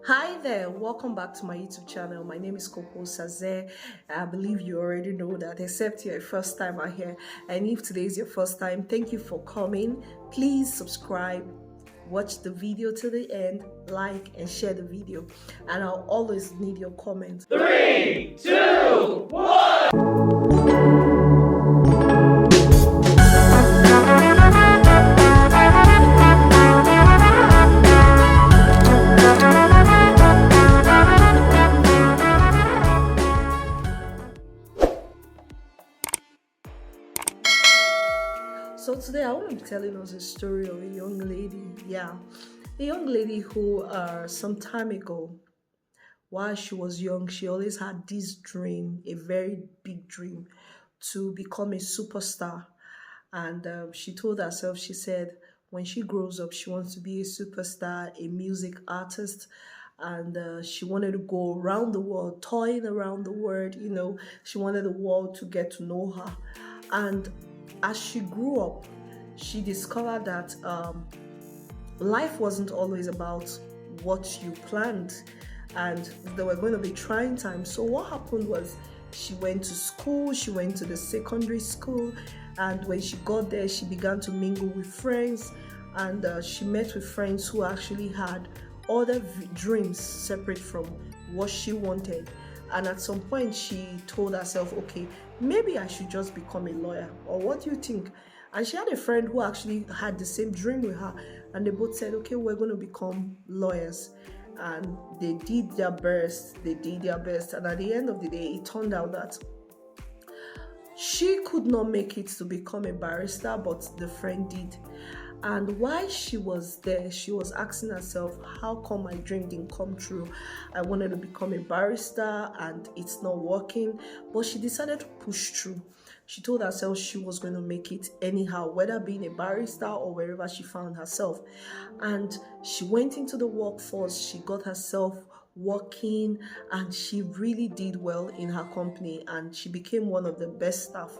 Hi there, welcome back to my YouTube channel. My name is Coco Saze. I believe you already know that, except you're a first timer here. And if today is your first time, thank you for coming. Please subscribe, watch the video to the end, like and share the video. And I'll always need your comments. 3, 2, 1. So today I want to be telling us a story of a young lady. A young lady who some time ago, while she was young, she always had this dream, a very big dream, to become a superstar. And she told herself, she said, when she grows up, she wants to be a superstar, a music artist. And she wanted to go around the world, toying around the world. She wanted the world to get to know her. And as she grew up, she discovered that life wasn't always about what you planned, and there were going to be trying times. So what happened was, she went to school, she went to the secondary school, and when she got there, she began to mingle with friends, and she met with friends who actually had other dreams separate from what she wanted. And at some point, she told herself, okay, maybe I should just become a lawyer. Or what do you think? And she had a friend who actually had the same dream with her. And they both said, okay, we're going to become lawyers. And they did their best. And at the end of the day, it turned out that she could not make it to become a barrister, but the friend did. And while she was there, she was asking herself, how come my dream didn't come true? I wanted to become a barrister and it's not working. But she decided to push through. She told herself she was going to make it anyhow, whether being a barrister or wherever she found herself. And she went into the workforce, she got herself working, and she really did well in her company, and she became one of the best staff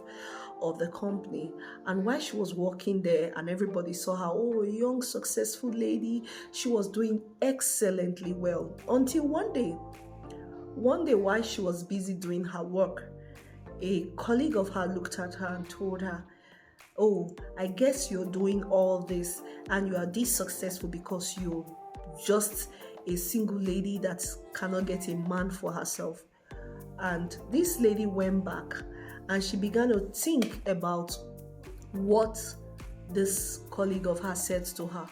of the company. And while she was working there and everybody saw her, oh, a young successful lady, she was doing excellently well, until one day while she was busy doing her work, a colleague of her looked at her and told her, oh, I guess you're doing all this and you are this successful because you're just a single lady that cannot get a man for herself. And this lady went back and she began to think about what this colleague of hers said to her.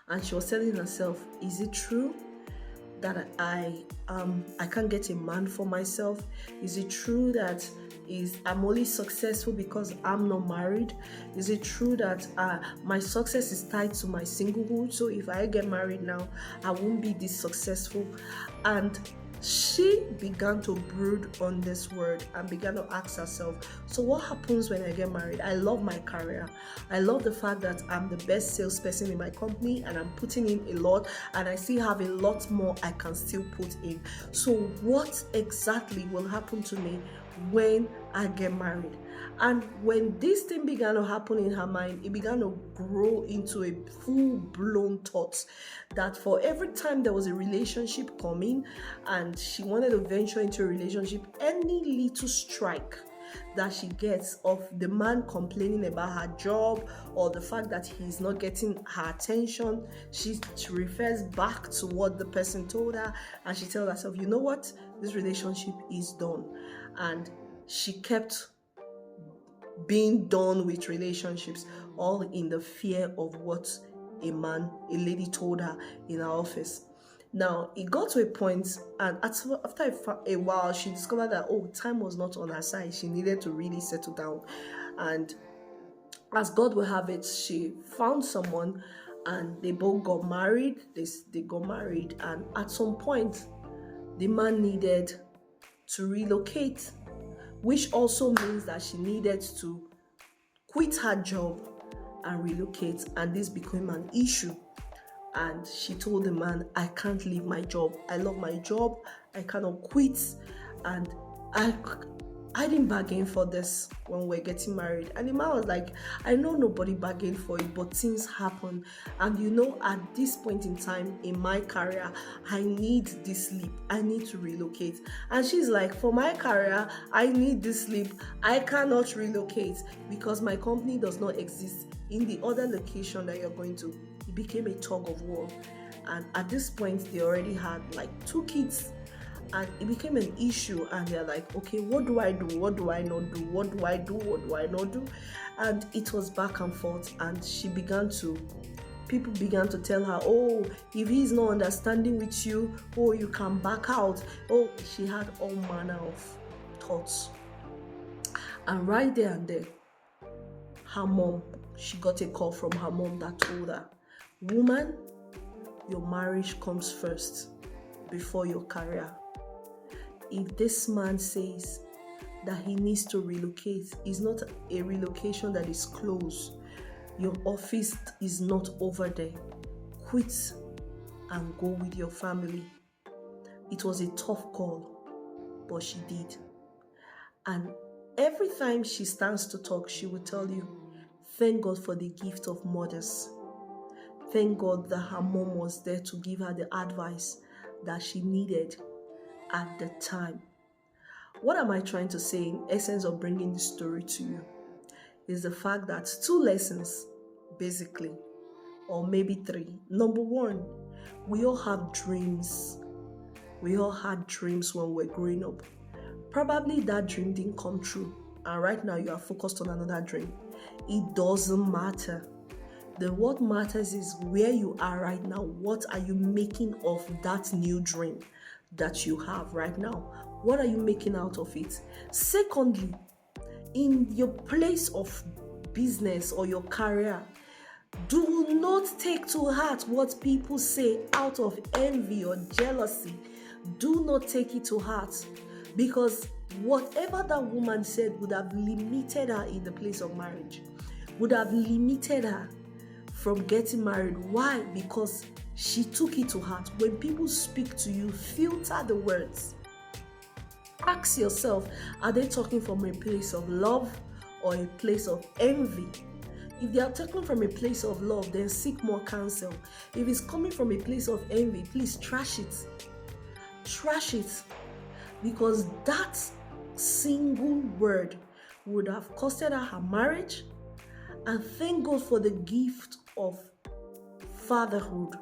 And she was telling herself, is it true that I can't get a man for myself? Is it true that I'm only successful because I'm not married? Is it true that my success is tied to my singlehood? So if I get married now, I won't be this successful. And she began to brood on this word and began to ask herself, so what happens when I get married? I love my career. I love the fact that I'm the best salesperson in my company and I'm putting in a lot, and I still have a lot more I can still put in. So what exactly will happen to me when I get married? And when this thing began to happen in her mind, it began to grow into a full-blown thought that for every time there was a relationship coming and she wanted to venture into a relationship, any little strike that she gets of the man complaining about her job or the fact that he's not getting her attention, she refers back to what the person told her, and she tells herself, you know what, this relationship is done. And she kept being done with relationships, all in the fear of what a lady told her in her office. Now, it got to a point, and after a while, she discovered that, oh, time was not on her side. She needed to really settle down. And as God will have it, she found someone, and they both got married. They got married, and at some point, the man needed to relocate, which also means that she needed to quit her job and relocate, and this became an issue. And she told the man, I can't leave my job. I love my job. I cannot quit. And I didn't bargain for this when we're getting married. And the man was like, I know nobody bargained for it, but things happen. And at this point in time in my career, I need this sleep. I need to relocate. And she's like, for my career, I need this sleep. I cannot relocate because my company does not exist in the other location that you're going to. It became a tug of war. And at this point, they already had like 2 kids. And it became an issue, and they're like, okay, what do I do? What do I not do? What do I do? What do I not do? And it was back and forth, and people began to tell her, oh, if he's not understanding with you, oh, you can back out. Oh, she had all manner of thoughts. And right there and there, she got a call from her mom that told her, woman, your marriage comes first before your career. If this man says that he needs to relocate, it's not a relocation that is close. Your office is not over there. Quit and go with your family. It was a tough call, but she did. And every time she stands to talk, she will tell you, thank God for the gift of mothers. Thank God that her mom was there to give her the advice that she needed at the time. What am I trying to say in essence of bringing this story to you? Is the fact that 2 lessons, basically, or maybe 3. Number 1, we all have dreams. We all had dreams when we were growing up. Probably that dream didn't come true, and right now you are focused on another dream. It doesn't matter. What matters is where you are right now. What are you making of that new dream that you have right now? What are you making out of it? Secondly, in your place of business or your career, do not take to heart what people say out of envy or jealousy. Do not take it to heart, because whatever that woman said would have limited her in the place of marriage, would have limited her from getting married. Why? Because she took it to heart. When people speak to you, filter the words. Ask yourself, are they talking from a place of love or a place of envy? If they are talking from a place of love, then seek more counsel. If it's coming from a place of envy, please trash it. Trash it. Because that single word would have costed her marriage. And thank God for the gift of fatherhood,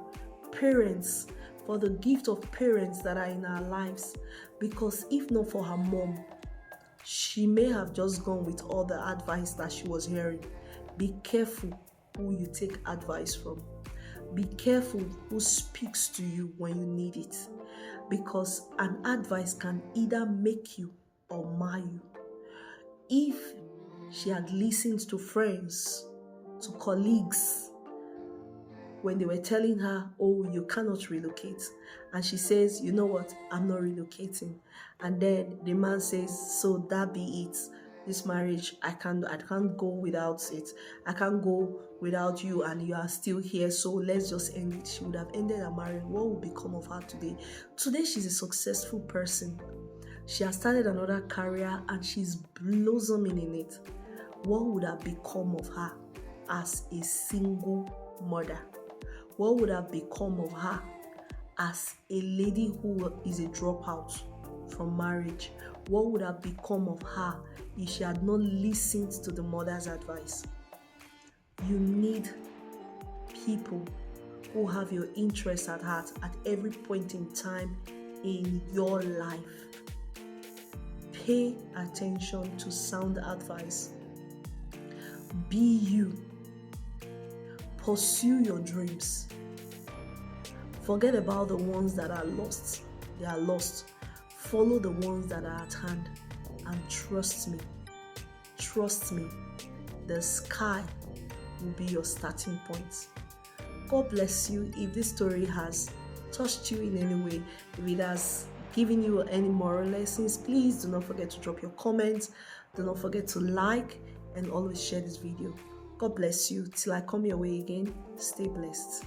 parents, for the gift of parents that are in our lives. Because if not for her mom, she may have just gone with all the advice that she was hearing. Be careful who you take advice from. Be careful who speaks to you when you need it. Because an advice can either make you or mar you. If she had listened to friends, to colleagues, when they were telling her, oh, you cannot relocate, and she says, you know what, I'm not relocating. And then the man says, so that be it. This marriage, I can't go without it. I can't go without you, and you are still here, so let's just end it. She would have ended her marriage. What would become of her today? Today, she's a successful person. She has started another career and she's blossoming in it. What would have become of her as a single mother? What would have become of her as a lady who is a dropout from marriage? What would have become of her if she had not listened to the mother's advice? You need people who have your interests at heart at every point in time in your life. Pay attention to sound advice. Be you. Pursue your dreams. Forget about the ones that are lost. They are lost. Follow the ones that are at hand. And trust me, the sky will be your starting point. God bless you. If this story has touched you in any way, if it has given you any moral lessons, please do not forget to drop your comments. Do not forget to like and always share this video. God bless you. Till I come your way again, stay blessed.